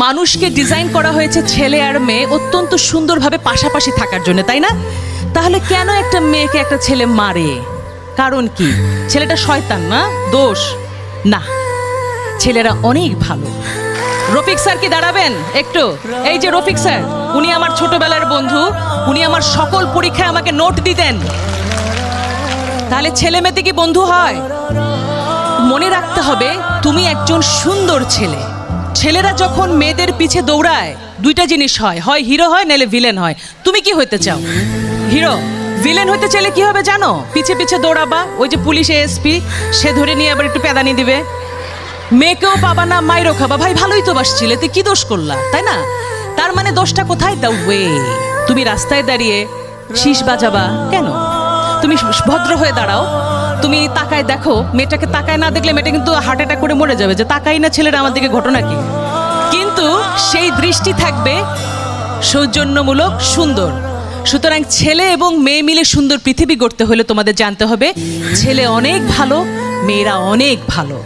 মানুষকে ডিজাইন করা হয়েছে ছেলে আর মেয়ে অত্যন্ত সুন্দরভাবে পাশাপাশি থাকার জন্য, তাই না? তাহলে কেন একটা মেয়েকে একটা ছেলে মারে? কারণ কি? ছেলেটা শয়তান না? দোষ না, ছেলেরা অনেক ভালো। রফিক স্যার কি দাঁড়াবেন একটু? এই যে রফিক স্যার, উনি আমার ছোটবেলার বন্ধু, উনি আমার সকল পরীক্ষায় আমাকে নোট দিতেন। তাহলে ছেলে মেয়েতে কি বন্ধু হয়? মনে রাখতে হবে তুমি একজন সুন্দর ছেলে। ছেলেরা যখন মেয়েদের পিছে দৌড়ায় দুইটা জিনিস হয়, হয় হিরো হয় নাহলে ভিলেন হয়। তুমি কি হইতে চাও? হিরো। ভিলেন হইতে চাইলে কি হবে জানো? পিছে পিছে দৌড়াবা, ওই যে পুলিশ এসপি সে ধরে নিয়ে আবার একটু পেদানি দিবে, মেয়েকেও পাবা না, মাইরও খাবা। ভাই ভালোই তো বাসছিলে, তুই কি দোষ করলা, তাই না? তার মানে দোষটা কোথায়? দাও ওয়ে। তুমি রাস্তায় দাঁড়িয়ে শীষ বাজাবা কেন? তুমি ভদ্র হয়ে দাঁড়াও, তুমি তাকায় দেখো, মেয়েটাকে তাকায় না দেখলে মেয়েটা কিন্তু হার্ট অ্যাটাক করে মরে যাবে, যে তাকাই না ছেলেরা আমার দিকে, ঘটনা কি? কিন্তু সেই দৃষ্টি থাকবে সৌজন্যমূলক, সুন্দর। সুতরাং ছেলে এবং মেয়ে মিলে সুন্দর পৃথিবী গড়তে হলে তোমাদের জানতে হবে ছেলে অনেক ভালো, মেয়েরা অনেক ভালো।